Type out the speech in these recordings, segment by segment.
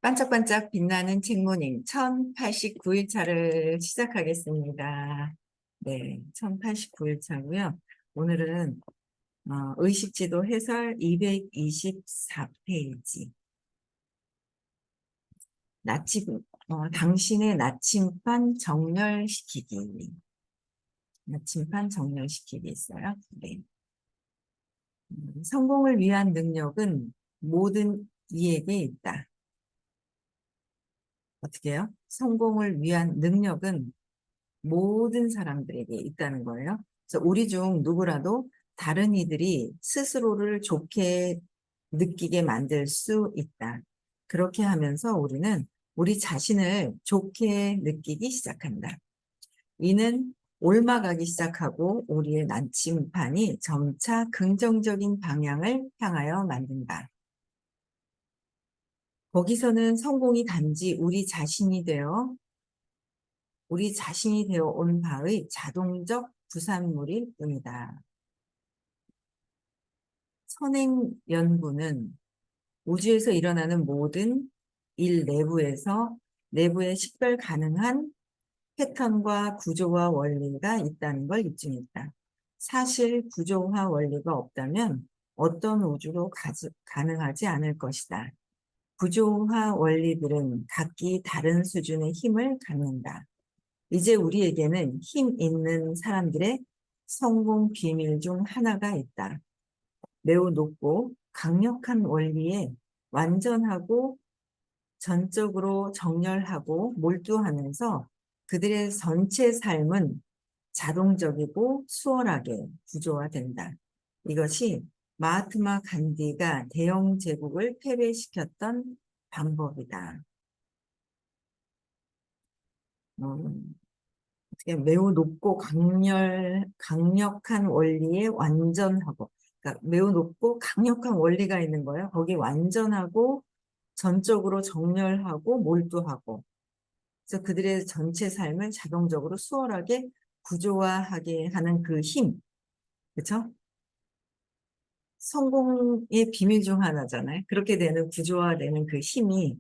반짝반짝 빛나는 책모닝 1089일차를 시작하겠습니다. 네, 1089일차고요. 오늘은 의식지도 해설 224페이지. 당신의 나침반 정렬시키기. 나침반 정렬시키기 있어요. 네. 성공을 위한 능력은 모든 이에게 있다. 어떻게 해요? 성공을 위한 능력은 모든 사람들에게 있다는 거예요. 그래서 우리 중 누구라도 다른 이들이 스스로를 좋게 느끼게 만들 수 있다. 그렇게 하면서 우리는 우리 자신을 좋게 느끼기 시작한다. 이는 옮아가기 시작하고 우리의 나침반이 점차 긍정적인 방향을 향하여 만든다. 거기서는 성공이 단지 우리 자신이 되어 온 바의 자동적 부산물일 뿐이다. 선행 연구는 우주에서 일어나는 모든 일 내부에 식별 가능한 패턴과 구조와 원리가 있다는 걸 입증했다. 사실 구조와 원리가 없다면 어떤 우주도 가능하지 않을 것이다. 구조와 원리들은 각기 다른 수준의 힘을 갖는다. 이제 우리에게는 힘 있는 사람들의 성공 비밀 중 하나가 있다. 매우 높고 강력한 원리에 완전하고 전적으로 정렬하고 몰두하면서 그들의 전체 삶은 자동적이고 수월하게 구조화된다. 이것이 마하트마 간디가 대영 제국을 패배시켰던 방법이다. 매우 높고 강력한 원리에 완전하고, 그러니까 매우 높고 강력한 원리가 있는 거예요. 거기 완전하고 전적으로 정렬하고 몰두하고, 그래서 그들의 전체 삶을 자동적으로 수월하게 구조화하게 하는 그 힘, 그렇죠? 성공의 비밀 중 하나잖아요. 그렇게 되는 구조화되는 그 힘이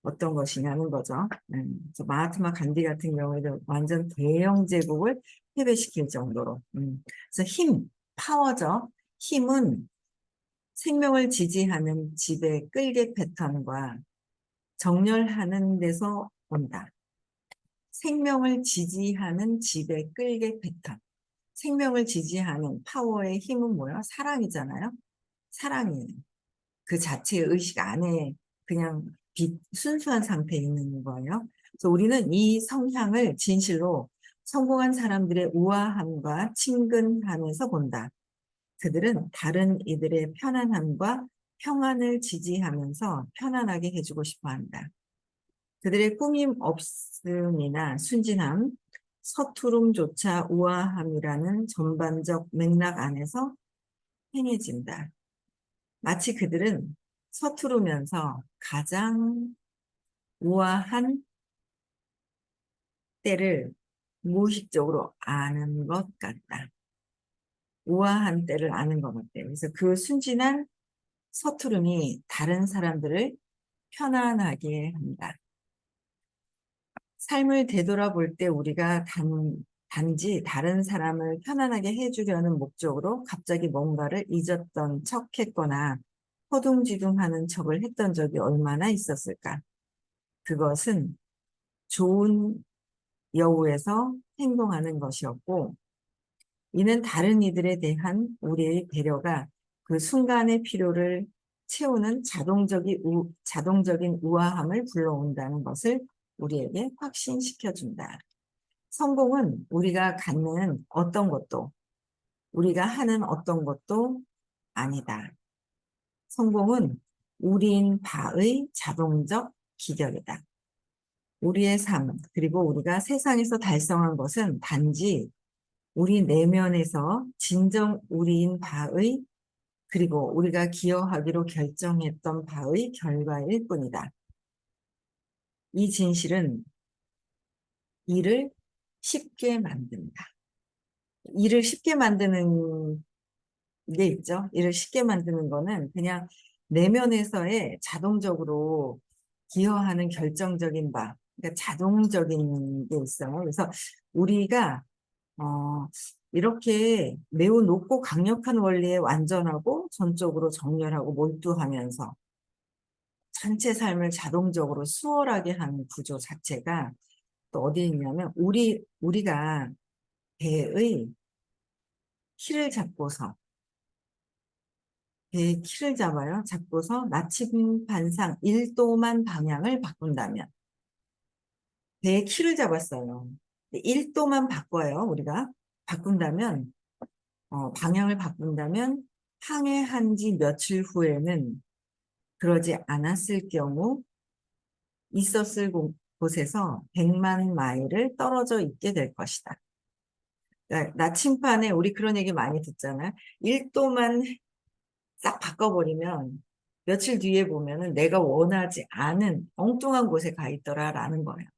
어떤 것이냐는 거죠. 그래서 마하트마 간디 같은 경우에도 완전 대영 제국을 패배시킬 정도로. 그래서 파워죠. 힘은 생명을 지지하는 지배 끌개 패턴과 정렬하는 데서 온다. 생명을 지지하는 지배 끌개 패턴. 생명을 지지하는 파워의 힘은 뭐예요? 사랑이잖아요. 사랑이에요. 그 자체의 의식 안에 그냥 순수한 상태에 있는 거예요. 그래서 우리는 이 성향을 진실로 성공한 사람들의 우아함과 친근함에서 본다. 그들은 다른 이들의 편안함과 평안을 지지하면서 편안하게 해주고 싶어 한다. 그들의 꾸밈 없음이나 순진함, 서투름조차 우아함이라는 전반적 맥락 안에서 행해진다. 마치 그들은 서투르면서 가장 우아한 때를 무의식적으로 아는 것 같다. 우아한 때를 아는 것 같아요. 그래서 그 순진한 서투름이 다른 사람들을 편안하게 한다. 삶을 되돌아볼 때 우리가 단지 다른 사람을 편안하게 해주려는 목적으로 갑자기 뭔가를 잊었던 척했거나 허둥지둥하는 척을 했던 적이 얼마나 있었을까? 그것은 좋은 여우에서 행동하는 것이었고, 이는 다른 이들에 대한 우리의 배려가 그 순간의 필요를 채우는 자동적인 우아함을 불러온다는 것을 우리에게 확신시켜준다. 성공은 우리가 하는 어떤 것도 아니다. 성공은 우리인 바의 자동적 기결이다. 우리의 삶, 그리고 우리가 세상에서 달성한 것은 단지 우리 내면에서 진정 우리인 바의, 그리고 우리가 기여하기로 결정했던 바의 결과일 뿐이다. 이 진실은 일을 쉽게 만든다. 일을 쉽게 만드는 게 있죠. 일을 쉽게 만드는 거는 그냥 내면에서의 자동적으로 기여하는 결정적인 바, 그러니까 자동적인 게 있어요. 그래서 우리가 이렇게 매우 높고 강력한 원리에 완전하고 전적으로 정렬하고 몰두하면서 전체 삶을 자동적으로 수월하게 하는 구조 자체가 또 어디에 있냐면 우리가 배의 키를 잡고서 배의 키를 잡고서 나침반상 1도만 방향을 바꾼다면 배의 키를 잡았어요. 1도만 바꿔요. 우리가 바꾼다면 방향을 바꾼다면 항해한 지 며칠 후에는 그러지 않았을 경우 있었을 곳에서 100만 마일을 떨어져 있게 될 것이다. 그러니까 나침판에 우리 그런 얘기 많이 듣잖아요. 1도만 싹 바꿔버리면 며칠 뒤에 보면은 내가 원하지 않은 엉뚱한 곳에 가 있더라라는 거예요.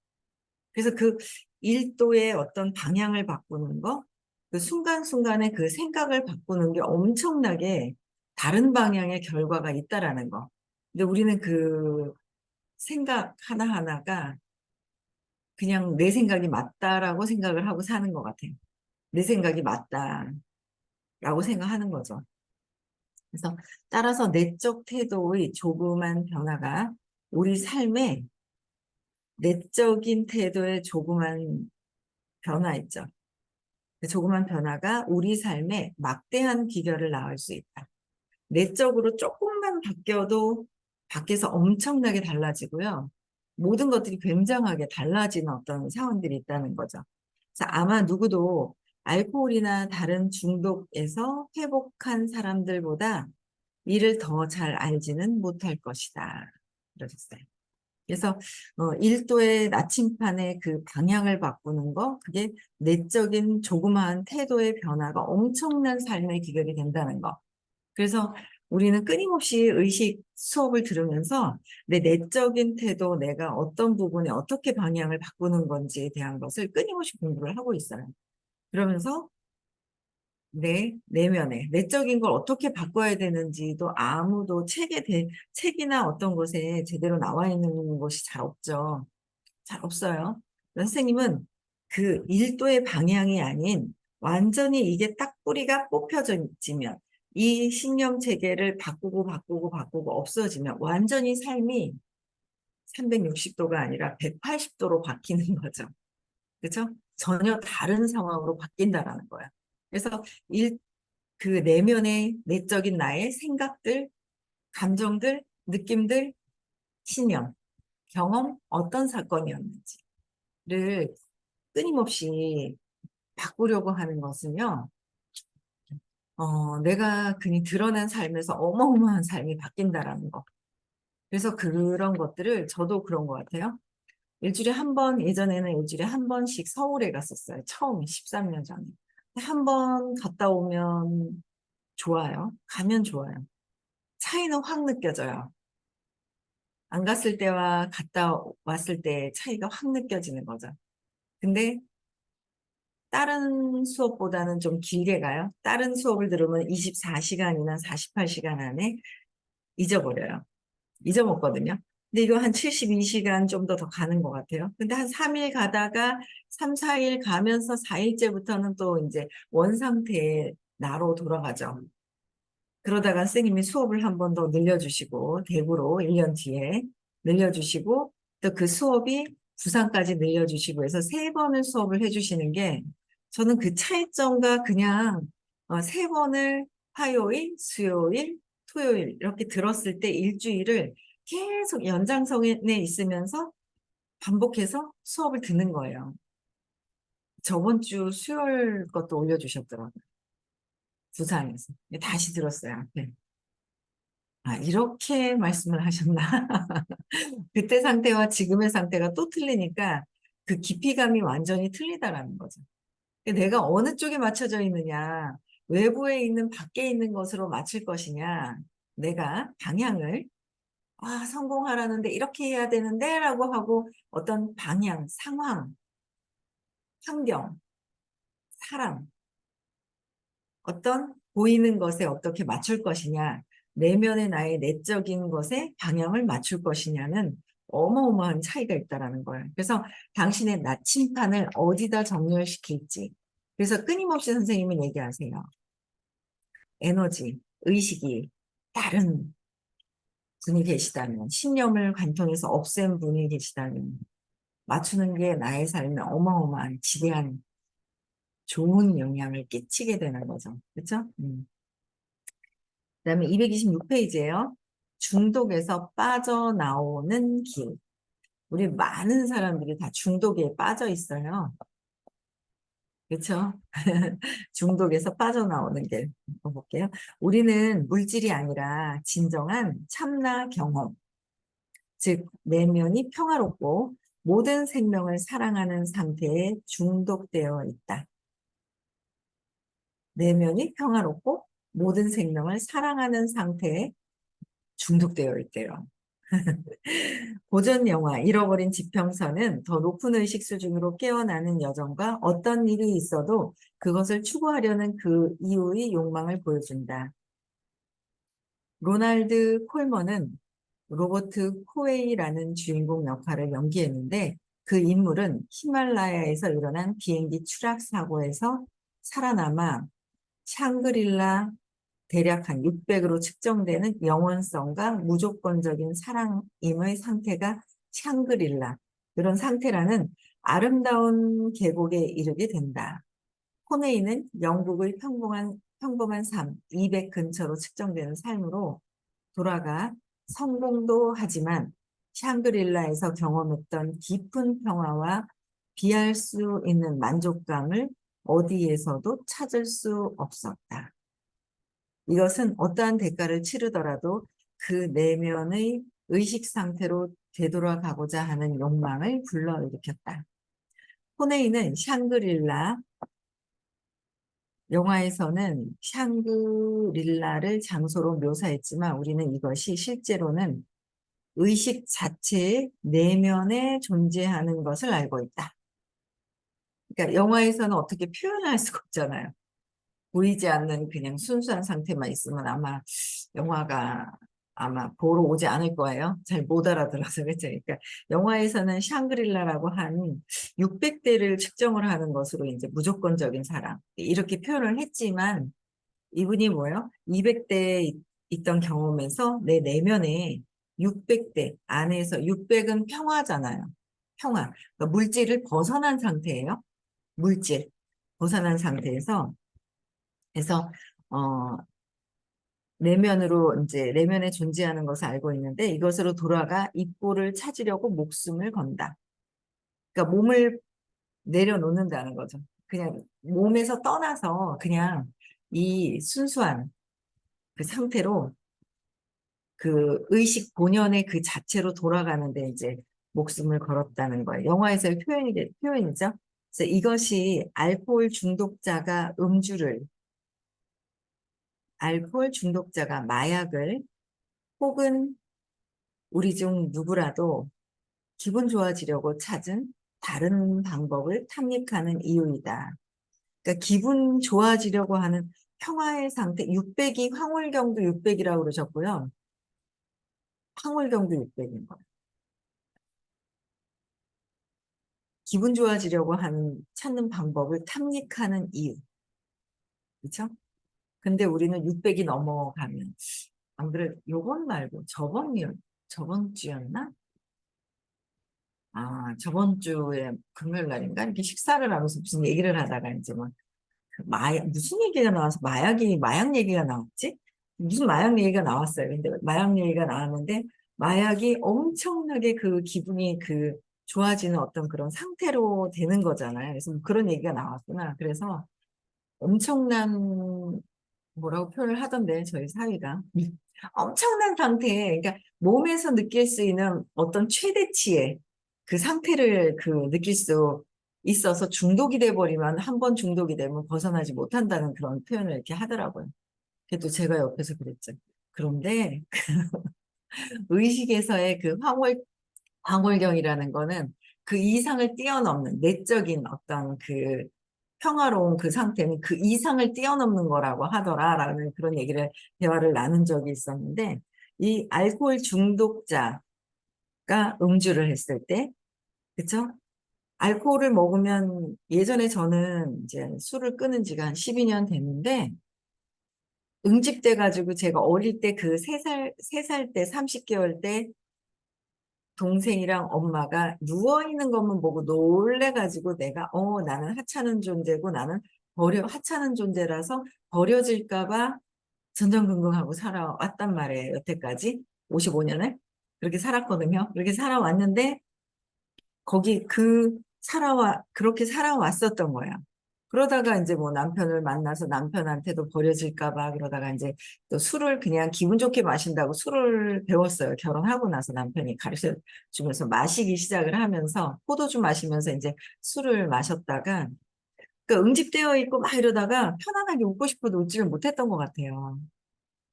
그래서 그 1도의 어떤 방향을 바꾸는 거, 그 순간순간에 그 생각을 바꾸는 게 엄청나게 다른 방향의 결과가 있다라는 거. 근데 우리는 그 생각 하나하나가 그냥 내 생각이 맞다라고 생각을 하고 사는 것 같아요. 내 생각이 맞다라고 생각하는 거죠. 그래서 따라서 내적 태도의 조그만 변화가 우리 삶에 내적인 태도의 조그만 변화 있죠. 그 조그만 변화가 우리 삶에 막대한 기별을 낳을 수 있다. 내적으로 조금만 바뀌어도 밖에서 엄청나게 달라지고요. 모든 것들이 굉장하게 달라지는 어떤 상황들이 있다는 거죠. 그래서 아마 누구도 알코올이나 다른 중독에서 회복한 사람들보다 이를 더 잘 알지는 못할 것이다. 그러셨어요. 그래서 1도의 나침판의 그 방향을 바꾸는 거, 그게 내적인 조그마한 태도의 변화가 엄청난 삶의 기결이 된다는 거. 그래서 우리는 끊임없이 의식 수업을 들으면서 내 내적인 태도, 내가 어떤 부분에 어떻게 방향을 바꾸는 건지에 대한 것을 끊임없이 공부를 하고 있어요. 그러면서 내 내면에 내적인 걸 어떻게 바꿔야 되는지도 아무도 책이나 어떤 곳에 제대로 나와 있는 곳이 잘 없죠. 잘 없어요. 선생님은 그 1도의 방향이 아닌 완전히 이게 딱 뿌리가 뽑혀지면 이 신념 체계를 바꾸고 없어지면 완전히 삶이 360도가 아니라 180도로 바뀌는 거죠. 그렇죠? 전혀 다른 상황으로 바뀐다라는 거야. 그래서 그 내면의 내적인 나의 생각들, 감정들, 느낌들, 신념, 경험, 어떤 사건이었는지를 끊임없이 바꾸려고 하는 것은요, 내가 그냥 드러난 삶에서 어마어마한 삶이 바뀐다라는 거. 그래서 그런 것들을 저도 그런 것 같아요. 일주일에 한 번, 예전에는 일주일에 한 번씩 서울에 갔었어요. 처음에 13년 전에. 한 번 갔다 오면 좋아요. 가면 좋아요. 차이는 확 느껴져요. 안 갔을 때와 갔다 왔을 때 차이가 확 느껴지는 거죠. 근데 다른 수업보다는 좀 길게 가요. 다른 수업을 들으면 24시간이나 48시간 안에 잊어버려요. 잊어먹거든요. 근데 이거 한 72시간 좀 더 가는 것 같아요. 근데 한 3일 가다가 3, 4일 가면서 4일째부터는 또 이제 원상태의 나로 돌아가죠. 그러다가 선생님이 수업을 한 번 더 늘려주시고, 대구로 1년 뒤에 늘려주시고, 또 그 수업이 부산까지 늘려주시고 해서 3번을 수업을 해주시는 게, 저는 그 차이점과 그냥 3번을 화요일, 수요일, 토요일 이렇게 들었을 때 일주일을 계속 연장선에 있으면서 반복해서 수업을 듣는 거예요. 저번 주 수요일 것도 올려주셨더라고요. 부산에서. 다시 들었어요. 네. 아, 이렇게 말씀을 하셨나? 그때 상태와 지금의 상태가 또 틀리니까 그 깊이감이 완전히 틀리다라는 거죠. 내가 어느 쪽에 맞춰져 있느냐, 외부에 있는 밖에 있는 것으로 맞출 것이냐, 내가 방향을, 성공하라는데 이렇게 해야 되는데 라고 하고 어떤 방향, 상황, 환경, 사람, 어떤 보이는 것에 어떻게 맞출 것이냐, 내면의 나의 내적인 것에 방향을 맞출 것이냐는 어마어마한 차이가 있다라는 거예요. 그래서 당신의 나침판을 어디다 정렬시킬지. 그래서 끊임없이 선생님은 얘기하세요. 에너지, 의식이 다른 분이 계시다면, 신념을 관통해서 없앤 분이 계시다면, 맞추는 게 나의 삶에 어마어마한 지대한 좋은 영향을 끼치게 되는 거죠. 그렇죠? 그다음에 226페이지예요. 중독에서 빠져나오는 길. 우리 많은 사람들이 다 중독에 빠져 있어요. 그렇죠? 중독에서 빠져나오는 길. 한번 볼게요. 우리는 물질이 아니라 진정한 참나 경험, 즉 내면이 평화롭고 모든 생명을 사랑하는 상태에 중독되어 있다. 내면이 평화롭고 모든 생명을 사랑하는 상태에 중독되어 있대요. 고전 영화 잃어버린 지평선은 더 높은 의식 수준으로 깨어나는 여정과 어떤 일이 있어도 그것을 추구하려는 그 이유의 욕망을 보여준다. 로날드 콜먼은 로버트 코웨이라는 주인공 역할을 연기했는데 그 인물은 히말라야에서 일어난 비행기 추락 사고에서 살아남아 샹그릴라 대략 한 600으로 측정되는 영원성과 무조건적인 사랑임의 상태가 샹그릴라, 이런 상태라는 아름다운 계곡에 이르게 된다. 코네이는 영국의 평범한 삶, 200 근처로 측정되는 삶으로 돌아가 성공도 하지만 샹그릴라에서 경험했던 깊은 평화와 비할 수 있는 만족감을 어디에서도 찾을 수 없었다. 이것은 어떠한 대가를 치르더라도 그 내면의 의식 상태로 되돌아가고자 하는 욕망을 불러일으켰다. 호네이는 샹그릴라, 영화에서는 샹그릴라를 장소로 묘사했지만 우리는 이것이 실제로는 의식 자체의 내면에 존재하는 것을 알고 있다. 그러니까 영화에서는 어떻게 표현할 수가 없잖아요. 보이지 않는 그냥 순수한 상태만 있으면 영화가 아마 보러 오지 않을 거예요. 잘 못 알아들어서 그렇죠. 그러니까 영화에서는 샹그릴라라고 한 600대를 측정을 하는 것으로 이제 무조건적인 사랑 이렇게 표현을 했지만 이분이 뭐예요? 200대에 있던 경험에서 내 내면에 600대 안에서 600은 평화잖아요. 평화. 그러니까 물질을 벗어난 상태예요. 물질. 벗어난 상태에서 그래서 내면으로 이제 내면에 존재하는 것을 알고 있는데 이것으로 돌아가 입고를 찾으려고 목숨을 건다. 그러니까 몸을 내려놓는다는 거죠. 그냥 몸에서 떠나서 그냥 이 순수한 그 상태로 그 의식 본연의 그 자체로 돌아가는데 이제 목숨을 걸었다는 거예요. 영화에서의 표현이죠. 그래서 이것이 알코올 중독자가 마약을 혹은 우리 중 누구라도 기분 좋아지려고 찾은 다른 방법을 탐닉하는 이유이다. 그러니까 기분 좋아지려고 하는 평화의 상태, 600이 황홀경도 600이라고 그러셨고요. 황홀경도 600인 거예요. 기분 좋아지려고 하는 찾는 방법을 탐닉하는 이유. 그렇죠? 근데 우리는 600이 넘어가면 안 그래 요번 말고 저번 주였나? 저번 주에 금요일 날인가 이렇게 식사를 하면서 무슨 얘기를 하다가 이제 뭐 마약 무슨 얘기가 나와서 마약 얘기가 나왔지? 무슨 마약 얘기가 나왔어요. 근데 마약 얘기가 나왔는데 마약이 엄청나게 그 기분이 그 좋아지는 어떤 그런 상태로 되는 거잖아요. 그래서 뭐 그런 얘기가 나왔구나. 그래서 엄청난 뭐라고 표현을 하던데 저희 사위가 엄청난 상태에 그러니까 몸에서 느낄 수 있는 어떤 최대치의 그 상태를 그 느낄 수 있어서 중독이 돼 버리면 한 번 중독이 되면 벗어나지 못한다는 그런 표현을 이렇게 하더라고요. 그래도 제가 옆에서 그랬죠. 그런데 의식에서의 그 황홀경이라는 거는 그 이상을 뛰어넘는 내적인 어떤 그 평화로운 그 상태는 그 이상을 뛰어넘는 거라고 하더라라는 그런 대화를 나눈 적이 있었는데 이 알코올 중독자 음주를 했을 때, 그쵸? 알코올을 먹으면 예전에 저는 이제 술을 끊은 지가 한 12년 됐는데 응집돼 가지고 제가 어릴 때 그 3살 때 30개월 때 동생이랑 엄마가 누워 있는 것만 보고 놀래 가지고 내가 나는 하찮은 존재고 나는 하찮은 존재라서 버려질까 봐 전전긍긍하고 살아왔단 말이에요. 여태까지 55년을 그렇게 살았거든요. 그렇게 살아왔는데 거기 그렇게 살아왔었던 거야. 그러다가 이제 뭐 남편을 만나서 남편한테도 버려질까 봐 그러다가 이제 또 술을 그냥 기분 좋게 마신다고 술을 배웠어요. 결혼하고 나서 남편이 가르쳐 주면서 마시기 시작을 하면서 포도주 마시면서 이제 술을 마셨다가 응집되어 있고 막 이러다가 편안하게 웃고 싶어도 웃지를 못했던 것 같아요.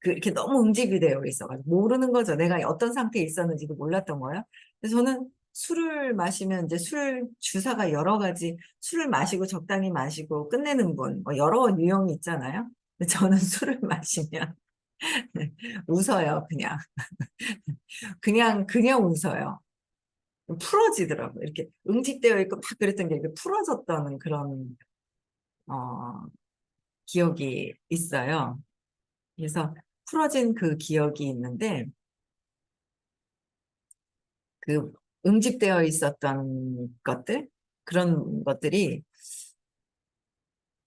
이렇게 너무 응집이 되어 있어가지고 모르는 거죠. 내가 어떤 상태에 있었는지도 몰랐던 거예요. 그래서 저는 술을 마시면 이제 술 주사가 여러 가지 술을 마시고 적당히 마시고 끝내는 분, 뭐 여러 유형이 있잖아요. 근데 저는 술을 마시면 웃어요, 그냥. 그냥 웃어요. 풀어지더라고요. 이렇게 응집되어 있고 막 그랬던 게 이렇게 풀어졌다는 그런, 어, 기억이 있어요. 그래서 풀어진 그 기억이 있는데, 그 응집되어 있었던 것들, 그런 것들이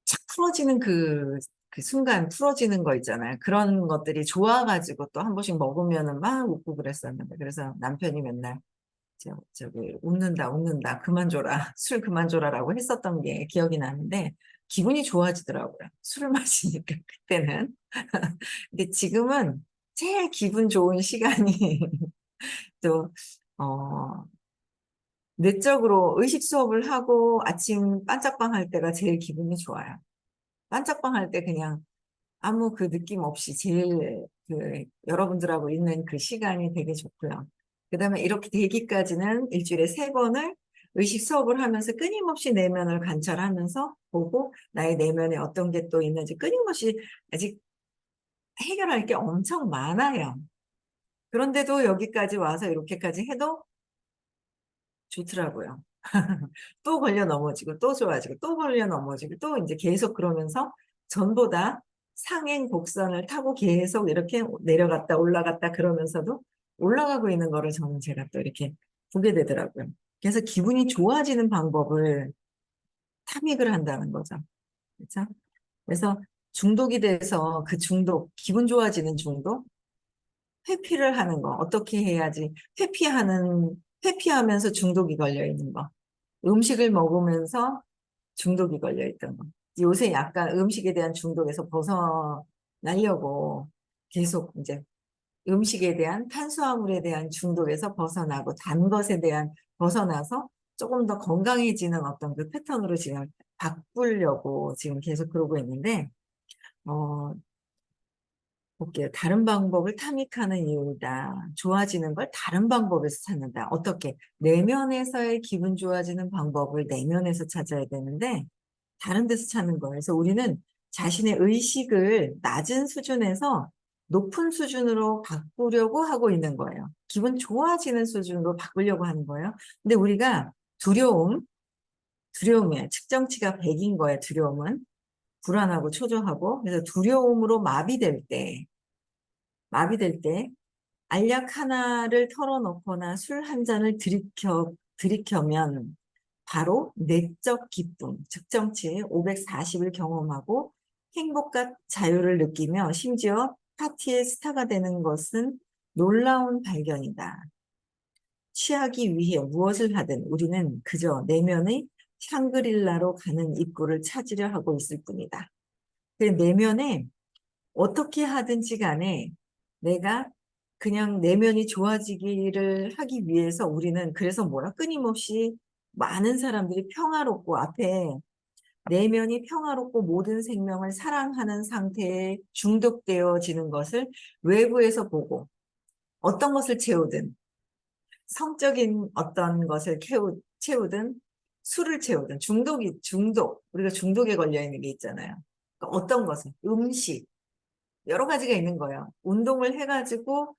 착 풀어지는 그 순간 풀어지는 거 있잖아요. 그런 것들이 좋아가지고 또 한 번씩 먹으면은 막 웃고 그랬었는데. 그래서 남편이 맨날 저기 웃는다 그만 줘라 술 그만 줘라라고 했었던 게 기억이 나는데 기분이 좋아지더라고요. 술을 마시니까 그때는. 근데 지금은 제일 기분 좋은 시간이 또 어, 내적으로 의식 수업을 하고 아침 반짝방 할 때가 제일 기분이 좋아요. 반짝방 할 때 그냥 아무 그 느낌 없이 제일 여러분들하고 있는 그 시간이 되게 좋고요. 그 다음에 이렇게 되기까지는 일주일에 3번을 의식 수업을 하면서 끊임없이 내면을 관찰하면서 보고 나의 내면에 어떤 게 또 있는지 끊임없이 아직 해결할 게 엄청 많아요. 그런데도 여기까지 와서 이렇게까지 해도 좋더라고요. 또 걸려 넘어지고 또 좋아지고 또 걸려 넘어지고 또 이제 계속 그러면서 전보다 상행 곡선을 타고 계속 이렇게 내려갔다 올라갔다 그러면서도 올라가고 있는 거를 저는 제가 또 이렇게 보게 되더라고요. 그래서 기분이 좋아지는 방법을 탐닉을 한다는 거죠. 그렇죠? 그래서 중독이 돼서 그 기분 좋아지는 중독, 회피를 하는 거, 어떻게 해야지, 회피하면서 중독이 걸려 있는 거. 음식을 먹으면서 중독이 걸려 있던 거. 요새 약간 음식에 대한 중독에서 벗어나려고 계속 이제 음식에 대한 탄수화물에 대한 중독에서 벗어나고 단 것에 대한 벗어나서 조금 더 건강해지는 어떤 그 패턴으로 지금 바꾸려고 지금 계속 그러고 있는데, 어, 볼게요. 다른 방법을 탐닉하는 이유다. 좋아지는 걸 다른 방법에서 찾는다. 어떻게? 내면에서의 기분 좋아지는 방법을 내면에서 찾아야 되는데, 다른 데서 찾는 거예요. 그래서 우리는 자신의 의식을 낮은 수준에서 높은 수준으로 바꾸려고 하고 있는 거예요. 기분 좋아지는 수준으로 바꾸려고 하는 거예요. 근데 우리가 두려움이에요. 측정치가 100인 거예요, 두려움은. 불안하고 초조하고. 그래서 두려움으로 마비될 때 알약 하나를 털어놓거나 술 한 잔을 들이켜면 바로 내적 기쁨, 측정치 540을 경험하고 행복과 자유를 느끼며 심지어 파티의 스타가 되는 것은 놀라운 발견이다. 취하기 위해 무엇을 하든 우리는 그저 내면의 샹그릴라로 가는 입구를 찾으려 하고 있을 뿐이다. 그 내면에 어떻게 하든지 간에 내가 그냥 내면이 좋아지기를 하기 위해서 우리는 그래서 뭐라 끊임없이 많은 사람들이 평화롭고 앞에 내면이 평화롭고 모든 생명을 사랑하는 상태에 중독되어지는 것을 외부에서 보고 어떤 것을 채우든 성적인 어떤 것을 채우든 술을 채우든 중독 우리가 중독에 걸려 있는 게 있잖아요. 그러니까 어떤 것을 음식 여러 가지가 있는 거예요. 운동을 해가지고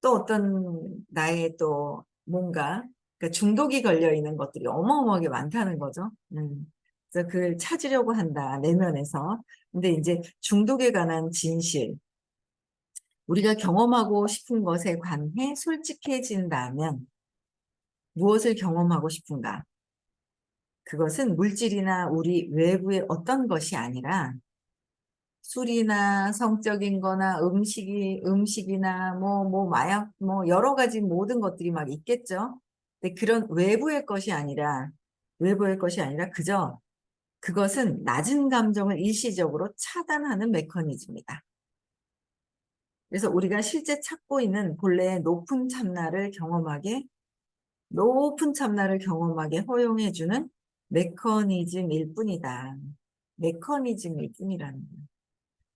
또 어떤 나의 또 뭔가 그러니까 중독이 걸려 있는 것들이 어마어마하게 많다는 거죠. 그래서 그걸 찾으려고 한다, 내면에서. 근데 이제 중독에 관한 진실, 우리가 경험하고 싶은 것에 관해 솔직해진다면 무엇을 경험하고 싶은가? 그것은 물질이나 우리 외부의 어떤 것이 아니라 술이나 성적인 거나 음식이나 마약, 여러 가지 모든 것들이 막 있겠죠. 근데 그런 외부의 것이 아니라 그저 그것은 낮은 감정을 일시적으로 차단하는 메커니즘이다. 그래서 우리가 실제 찾고 있는 본래의 높은 참나를 경험하게 허용해주는 메커니즘일 뿐이다. 메커니즘일 뿐이라는 거예요.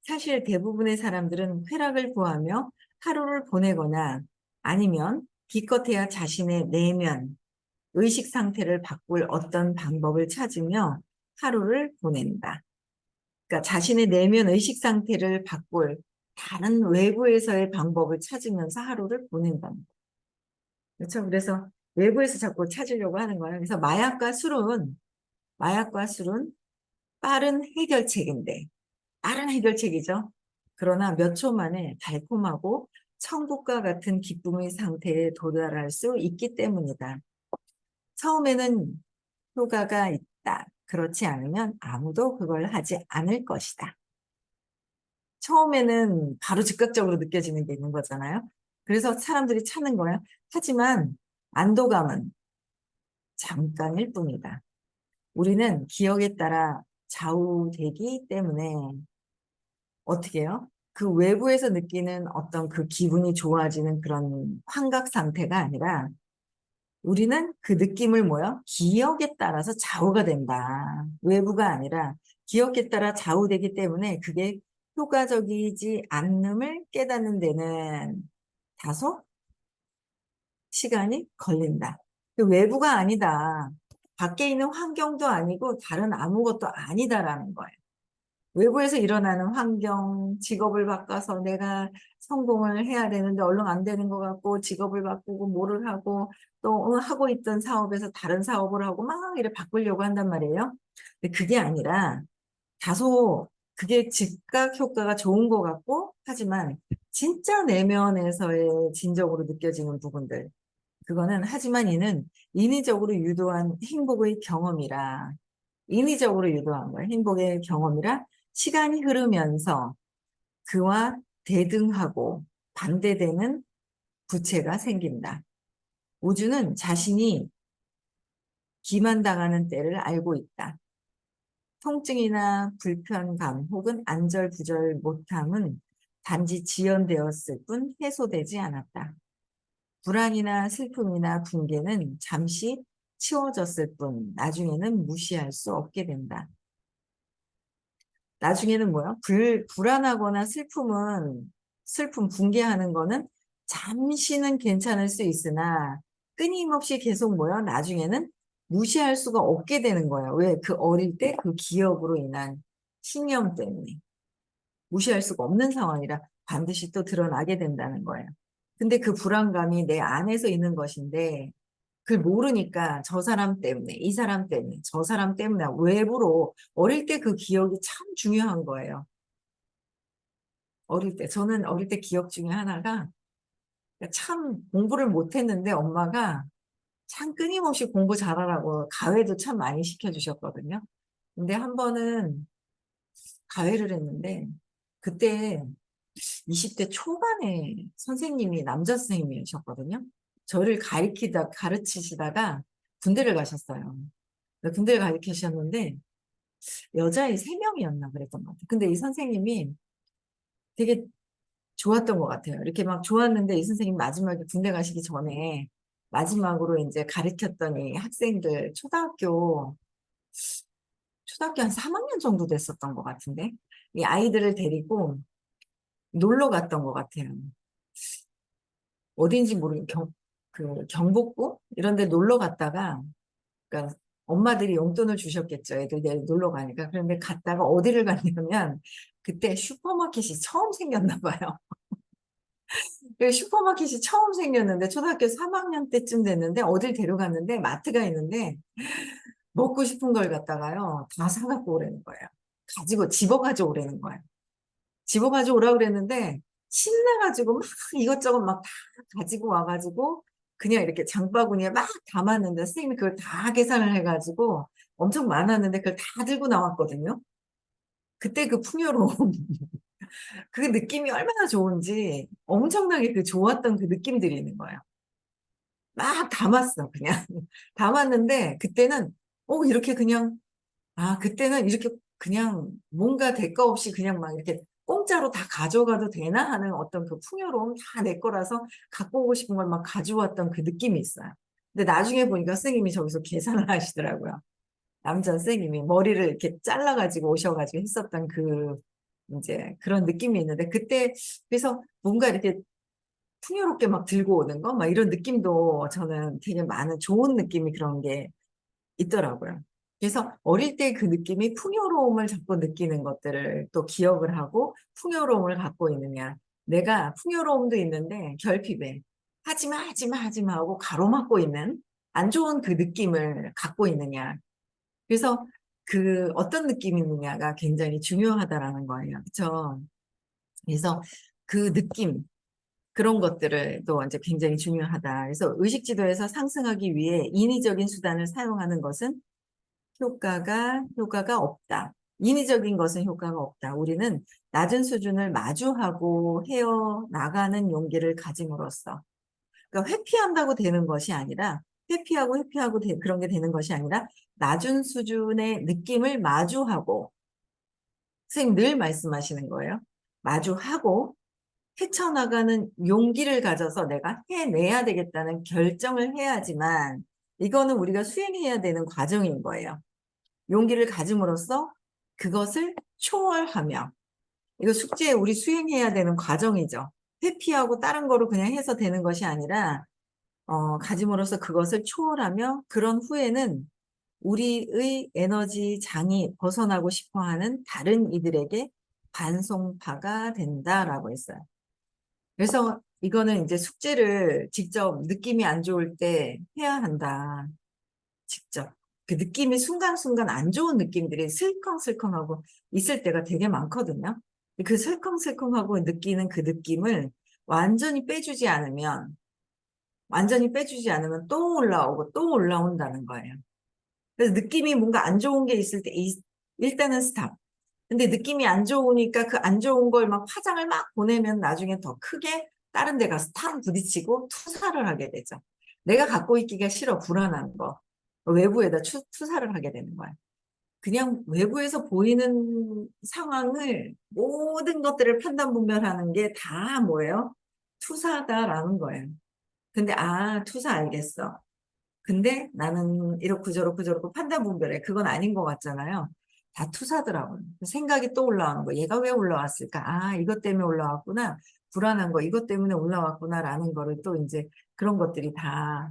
사실 대부분의 사람들은 쾌락을 구하며 하루를 보내거나 아니면 기껏해야 자신의 내면, 의식 상태를 바꿀 어떤 방법을 찾으며 하루를 보낸다. 그러니까 자신의 내면 의식 상태를 바꿀 다른 외부에서의 방법을 찾으면서 하루를 보낸답니다. 그렇죠? 그래서 외부에서 자꾸 찾으려고 하는 거예요. 그래서 마약과 술은 빠른 해결책이죠. 그러나 몇 초 만에 달콤하고 천국과 같은 기쁨의 상태에 도달할 수 있기 때문이다. 처음에는 효과가 있다. 그렇지 않으면 아무도 그걸 하지 않을 것이다. 처음에는 바로 즉각적으로 느껴지는 게 있는 거잖아요. 그래서 사람들이 찾는 거야. 하지만 안도감은 잠깐일 뿐이다. 우리는 기억에 따라 좌우되기 때문에 어떻게 해요? 그 외부에서 느끼는 어떤 그 기분이 좋아지는 그런 환각 상태가 아니라 우리는 그 느낌을 기억에 따라서 좌우가 된다. 외부가 아니라 기억에 따라 좌우되기 때문에 그게 효과적이지 않음을 깨닫는 데는 다소 시간이 걸린다. 그 외부가 아니다. 밖에 있는 환경도 아니고 다른 아무것도 아니다라는 거예요. 외부에서 일어나는 환경, 직업을 바꿔서 내가 성공을 해야 되는데 얼른 안 되는 것 같고 직업을 바꾸고 뭐를 하고 또 하고 있던 사업에서 다른 사업을 하고 막 이렇게 바꾸려고 한단 말이에요. 근데 그게 아니라 다소 그게 즉각 효과가 좋은 것 같고 하지만 진짜 내면에서의 진정으로 느껴지는 부분들 그거는 하지만 이는 인위적으로 유도한 행복의 경험이라 인위적으로 유도한 거예요. 행복의 경험이라 시간이 흐르면서 그와 대등하고 반대되는 부채가 생긴다. 우주는 자신이 기만당하는 때를 알고 있다. 통증이나 불편감 혹은 안절부절 못함은 단지 지연되었을 뿐 해소되지 않았다. 불안이나 슬픔이나 붕괴는 잠시 치워졌을 뿐 나중에는 무시할 수 없게 된다. 나중에는 불안하거나 붕괴하는 거는 잠시는 괜찮을 수 있으나 끊임없이 계속 나중에는 무시할 수가 없게 되는 거예요. 왜? 그 어릴 때 그 기억으로 인한 신념 때문에. 무시할 수가 없는 상황이라 반드시 또 드러나게 된다는 거예요. 근데 그 불안감이 내 안에서 있는 것인데 그걸 모르니까 저 사람 때문에, 이 사람 때문에, 저 사람 때문에 외부로 어릴 때 그 기억이 참 중요한 거예요. 저는 어릴 때 기억 중에 하나가 참 공부를 못했는데 엄마가 참 끊임없이 공부 잘하라고 가외도 참 많이 시켜주셨거든요. 근데 한 번은 가외를 했는데 그때 20대 초반에 남자 선생님이셨거든요. 저를 가르치시다가 군대를 가셨어요. 군대를 가르치셨는데 여자애 3명이었나 그랬던 것 같아요. 근데 이 선생님이 되게 좋았던 것 같아요. 이렇게 막 좋았는데 이 선생님 마지막에 군대 가시기 전에 마지막으로 이제 가르쳤던 이 학생들 초등학교 한 3학년 정도 됐었던 것 같은데 이 아이들을 데리고 놀러 갔던 것 같아요. 어딘지 그 경복궁 이런 데 놀러 갔다가 그러니까 엄마들이 용돈을 주셨겠죠. 애들 놀러 가니까. 그런데 갔다가 어디를 갔냐면 그때 슈퍼마켓이 처음 생겼나 봐요. 그 슈퍼마켓이 처음 생겼는데 초등학교 3학년 때쯤 됐는데 어딜 데려갔는데 마트가 있는데 먹고 싶은 걸 갖다가요 다 사갖고 오라는 거예요. 가지고 집어가지고 오라는 거예요. 집어가지고 오라고 그랬는데 신나가지고 막 이것저것 막 다 가지고 와가지고 그냥 이렇게 장바구니에 막 담았는데 선생님이 그걸 다 계산을 해가지고 엄청 많았는데 그걸 다 들고 나왔거든요. 그때 그 풍요로움 그 느낌이 얼마나 좋은지 엄청나게 그 좋았던 그 느낌들이 있는 거예요. 막 담았어 그냥 담았는데 그때는 이렇게 그냥 그때는 이렇게 그냥 뭔가 대가 없이 그냥 막 이렇게 공짜로 다 가져가도 되나 하는 어떤 그 풍요로움 다 내 거라서 갖고 오고 싶은 걸 막 가져왔던 그 느낌이 있어요. 근데 나중에 보니까 선생님이 저기서 계산을 하시더라고요. 남자 선생님이 머리를 이렇게 잘라가지고 오셔가지고 했었던 그 이제 그런 느낌이 있는데 그때 그래서 뭔가 이렇게 풍요롭게 막 들고 오는 거 막 이런 느낌도 저는 되게 많은 좋은 느낌이 그런 게 있더라고요. 그래서 어릴 때 그 느낌이 풍요로움을 자꾸 느끼는 것들을 또 기억을 하고 풍요로움을 갖고 있느냐. 내가 풍요로움도 있는데 결핍에 하지마, 하지마, 하지마 하고 가로막고 있는 안 좋은 그 느낌을 갖고 있느냐. 그래서 그 어떤 느낌이 있느냐가 굉장히 중요하다라는 거예요. 그렇죠? 그래서 그 느낌, 그런 것들을 또 이제 굉장히 중요하다. 그래서 의식지도에서 상승하기 위해 인위적인 수단을 사용하는 것은 효과가 없다. 인위적인 것은 효과가 없다. 우리는 낮은 수준을 마주하고 헤어 나가는 용기를 가짐으로써. 그러니까 회피한다고 되는 것이 아니라 회피하고 그런 게 되는 것이 아니라 낮은 수준의 느낌을 마주하고 선생님 늘 말씀하시는 거예요. 마주하고 헤쳐나가는 용기를 가져서 내가 해내야 되겠다는 결정을 해야지만 이거는 우리가 수행해야 되는 과정인 거예요. 용기를 가짐으로써 그것을 초월하며 이거 숙제 우리 수행해야 되는 과정이죠. 회피하고 다른 거로 그냥 해서 되는 것이 아니라 가짐으로써 그것을 초월하며 그런 후에는 우리의 에너지 장이 벗어나고 싶어하는 다른 이들에게 반송파가 된다라고 했어요. 그래서 이거는 이제 숙제를 직접 느낌이 안 좋을 때 해야 한다. 직접. 그 느낌이 순간순간 안 좋은 느낌들이 슬컹슬컹하고 있을 때가 되게 많거든요. 그 슬컹슬컹하고 느끼는 그 느낌을 완전히 빼주지 않으면, 완전히 빼주지 않으면 또 올라오고 또 올라온다는 거예요. 그래서 느낌이 뭔가 안 좋은 게 있을 때, 일단은 스탑. 근데 느낌이 안 좋으니까 그 안 좋은 걸 막 화장을 막 보내면 나중에 더 크게 다른 데 가서 탁 부딪히고 투사를 하게 되죠. 내가 갖고 있기가 싫어, 불안한 거. 외부에다 투사를 하게 되는 거야. 그냥 외부에서 보이는 상황을 모든 것들을 판단 분별하는 게 다 뭐예요? 투사다라는 거예요. 근데 투사 알겠어. 근데 나는 이렇고 저렇고 저렇고 판단 분별해. 그건 아닌 것 같잖아요. 다 투사더라고요. 생각이 또 올라오는 거. 얘가 왜 올라왔을까? 이것 때문에 올라왔구나. 불안한 거, 이것 때문에 올라왔구나라는 거를 또 이제 그런 것들이 다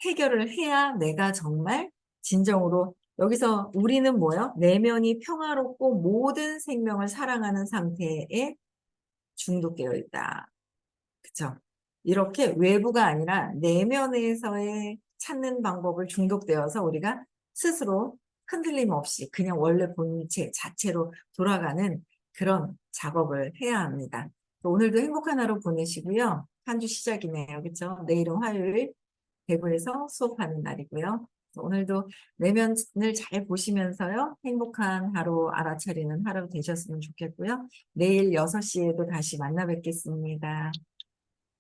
해결을 해야 내가 정말 진정으로 여기서 우리는 뭐요? 내면이 평화롭고 모든 생명을 사랑하는 상태에 중독되어 있다. 그쵸? 이렇게 외부가 아니라 내면에서의 찾는 방법을 중독되어서 우리가 스스로 흔들림 없이 그냥 원래 본체 자체로 돌아가는 그런 작업을 해야 합니다. 오늘도 행복한 하루 보내시고요. 한 주 시작이네요. 그렇죠? 내일은 화요일 대구에서 수업하는 날이고요. 오늘도 내면을 잘 보시면서요. 행복한 하루 알아차리는 하루 되셨으면 좋겠고요. 내일 6시에도 다시 만나 뵙겠습니다.